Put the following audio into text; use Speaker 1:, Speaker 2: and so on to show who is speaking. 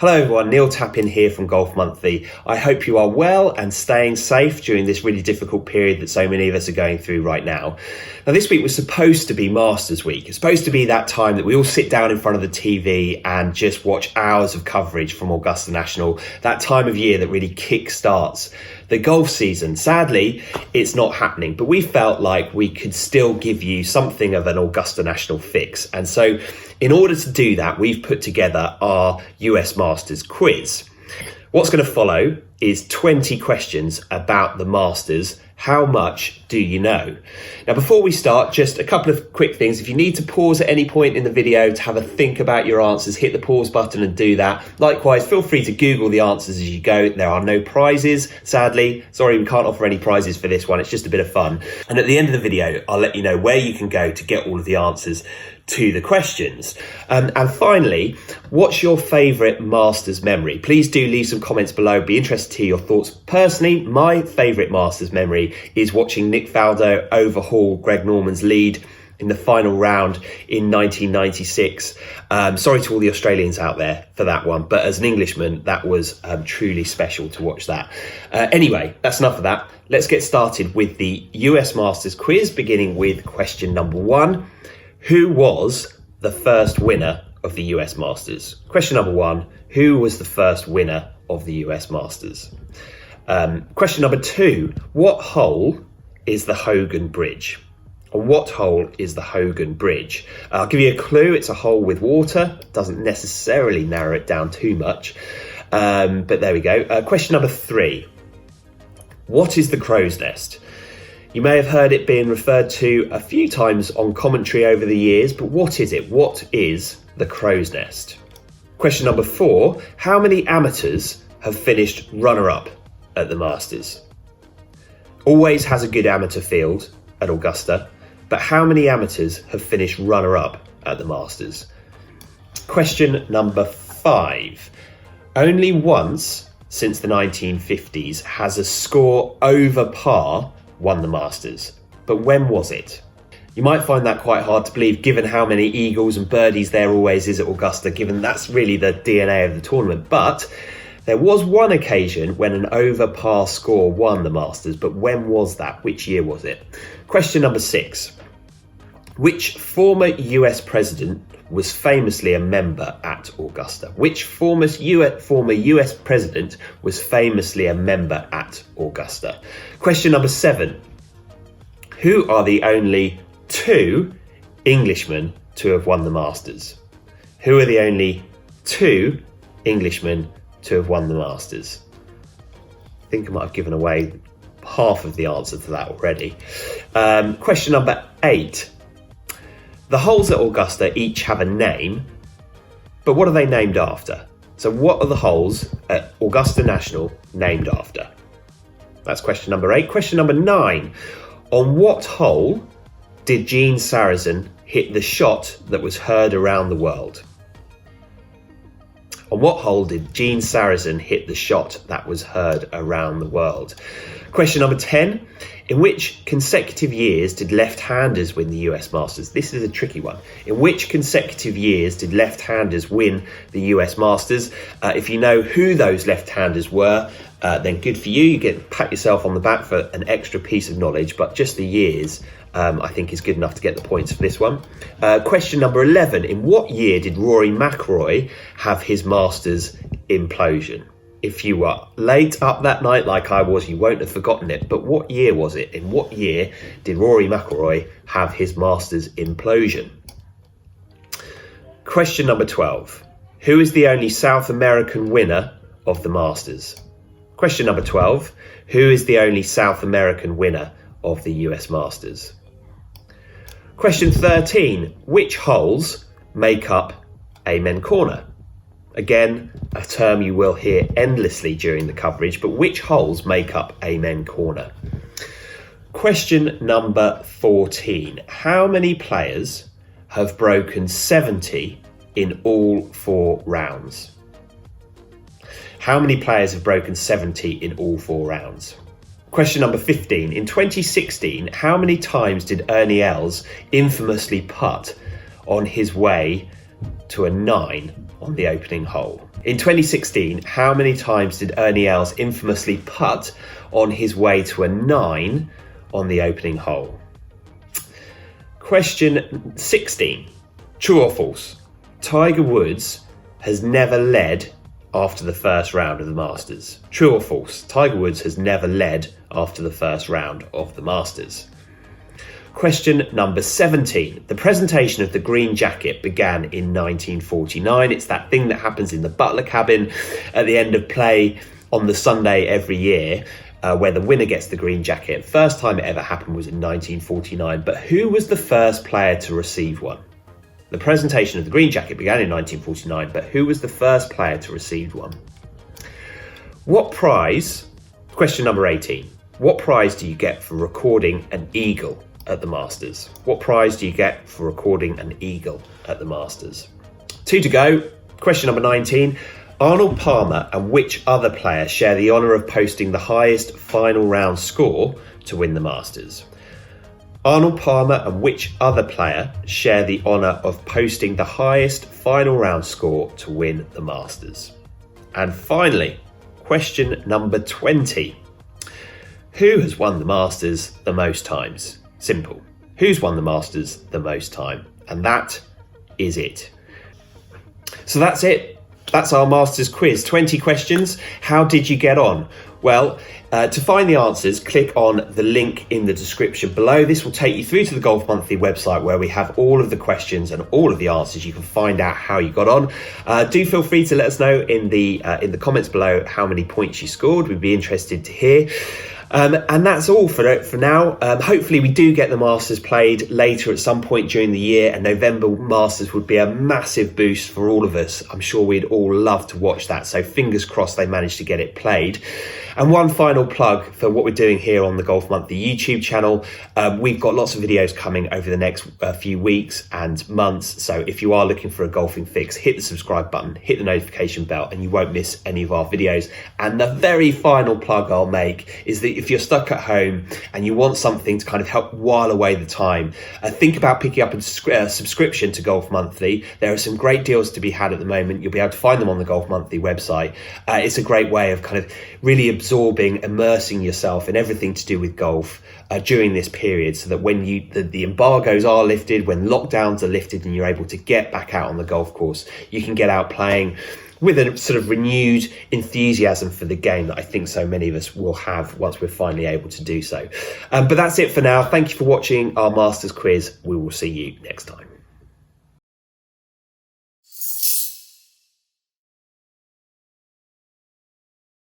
Speaker 1: Hello everyone, Neil Tappin here from Golf Monthly. I hope you are well and staying safe during this really difficult period that so many of us are going through right now. Now this week was supposed to be Masters Week. It's supposed to be that time that we all sit down in front of the TV and just watch hours of coverage from Augusta National, that time of year that really kick-starts the golf season. Sadly, it's not happening, but we felt like we could still give you something of an Augusta National fix. And so in order to do that, we've put together our US Masters quiz. What's going to follow is 20 questions about the Masters. How much do you know? Now, before we start, just a couple of quick things. If you need to pause at any point in the video to have a think about your answers, hit the pause button and do that. Likewise, feel free to Google the answers as you go. There are no prizes, sadly. Sorry, we can't offer any prizes for this one. It's just a bit of fun. And at the end of the video, I'll let you know where you can go to get all of the answers to the questions. And finally, what's your favourite Masters memory? Please do leave some comments below. Be interested to hear your thoughts. Personally, my favourite Masters memory is watching Nick Faldo overhaul Greg Norman's lead in the final round in 1996. Sorry to all the Australians out there for that one, but as an Englishman, that was truly special to watch that. Anyway, that's enough of that. Let's get started with the US Masters quiz, beginning with question number 1. Who was the first winner of the US Masters? Question number 1, who was the first winner of the US Masters? Question number 2, what hole is the Hogan Bridge? Or what hole is the Hogan Bridge? I'll give you a clue, it's a hole with water. Doesn't necessarily narrow it down too much, but there we go. Question number 3, what is the crow's nest? You may have heard it being referred to a few times on commentary over the years, but what is it? What is the crow's nest? Question number 4, how many amateurs have finished runner-up at the Masters? Always has a good amateur field at Augusta, but how many amateurs have finished runner-up at the Masters? Question number 5, only once since the 1950s has a score over par won the Masters, but when was it? You might find that quite hard to believe given how many eagles and birdies there always is at Augusta, given that's really the DNA of the tournament, but there was one occasion when an over par score won the Masters, but when was that? Which year was it? Question number 6, which former US president was famously a member at Augusta? Which former US president was famously a member at Augusta? Question number 7. Who are the only 2 Englishmen to have won the Masters? Who are the only 2 Englishmen to have won the Masters? I think I might have given away half of the answer to that already. Question number 8. The holes at Augusta each have a name, but what are they named after? So what are the holes at Augusta National named after? That's question number 8. Question number 9. On what hole did Gene Sarazen hit the shot that was heard around the world? On what hole did Gene Sarazen hit the shot that was heard around the world? Question number 10. In which consecutive years did left-handers win the US Masters? This is a tricky one. In which consecutive years did left-handers win the US Masters? If you know who those left-handers were, then good for you. You get to pat yourself on the back for an extra piece of knowledge, but just the years I think is good enough to get the points for this one. Question number 11. In what year did Rory Mcllroy have his Masters implosion? If you were late up that night like I was, you won't have forgotten it. But what year was it? In what year did Rory Mcllroy have his Masters implosion? Question number 12. Who is the only South American winner of the Masters? Question number 12. Who is the only South American winner of the US Masters? Question 13. Which holes make up Amen Corner? Again, a term you will hear endlessly during the coverage, but which holes make up Amen Corner? Question number 14. How many players have broken 70 in all 4 rounds? How many players have broken 70 in all 4 rounds? Question number 15. In 2016, how many times did Ernie Els infamously putt on his way to a 9 on the opening hole? In 2016, how many times did Ernie Els infamously putt on his way to a 9 on the opening hole? Question 16. True or false? Tiger Woods has never led after the first round of the Masters. True or false? Tiger Woods has never led after the first round of the Masters. Question number 17. The presentation of the green jacket began in 1949. It's that thing that happens in the butler cabin at the end of play on the Sunday every year, where the winner gets the green jacket. First time it ever happened was in 1949, but who was the first player to receive one? The presentation of the green jacket began in 1949, but who was the first player to receive one? What prize, question number 18, what prize do you get for recording an eagle at the Masters? What prize do you get for recording an eagle at the Masters? 2 to go. Question number 19. Arnold Palmer and which other player share the honour of posting the highest final round score to win the Masters? Arnold Palmer and which other player share the honour of posting the highest final round score to win the Masters? And finally, question number 20. Who has won the Masters the most times? Simple. Who's won the Masters the most time? And that is it. So that's it. That's our Masters quiz. 20 questions. How did you get on? Well, to find the answers, click on the link in the description below. This will take you through to the Golf Monthly website where we have all of the questions and all of the answers. You can find out how you got on. Do feel free to let us know in the comments below how many points you scored. We'd be interested to hear. And that's all for now. Hopefully we do get the Masters played later at some point during the year, and November Masters would be a massive boost for all of us. I'm sure we'd all love to watch that. So fingers crossed they manage to get it played. And one final plug for what we're doing here on the Golf Monthly YouTube channel. We've got lots of videos coming over the next few weeks and months. So if you are looking for a golfing fix, hit the subscribe button, hit the notification bell, and you won't miss any of our videos. And the very final plug I'll make is that if you're stuck at home and you want something to kind of help while away the time, think about picking up a subscription to Golf Monthly. There are some great deals to be had at the moment. You'll be able to find them on the Golf Monthly website. It's a great way of kind of really absorbing, immersing yourself in everything to do with golf during this period, so that when the embargoes are lifted, when lockdowns are lifted and you're able to get back out on the golf course, you can get out playing with a sort of renewed enthusiasm for the game that I think so many of us will have once we're finally able to do so. But that's it for now. Thank you for watching our Masters quiz. We will see you next time.